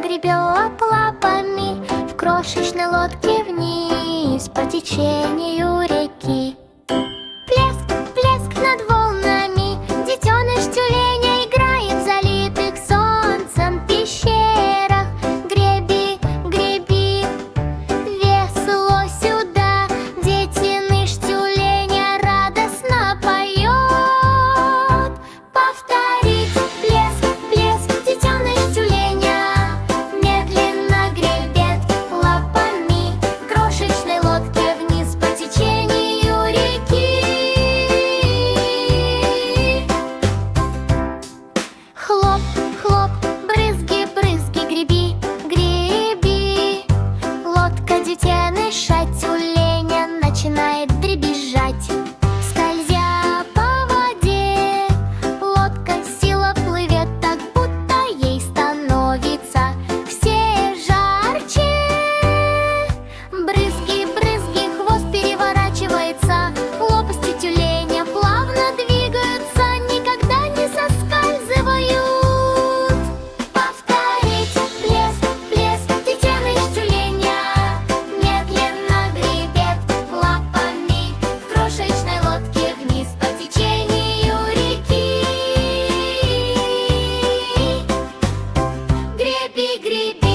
гребет лапами в крошечной лодке вниз по течению реки. Плеск, плеск над волнами, детеныш тюленя играет в залитых солнцем пещерах. Греби, греби, весело сюда, детеныш тюленя радостно поет. Повторить: плеск, плеск, детеныш тюленя медленно гребет лапами в крошечной лодке вниз по течению реки. Хлоп, хлоп, брызги, брызги, греби, греби. Лодка детеныша тюленя начинает дребезжать. Скользя по воде, лодка сила плывет, так будто ей становится все жарче. Брызги, брызги, хвост переворачивается, лопасти тюленя плавно двигаются, никогда не соскальзывают. Повторить: плеск, плеск, детеныш тюленя медленно гребет лапами в крошечной лодке вниз по течению реки. Греби, греби.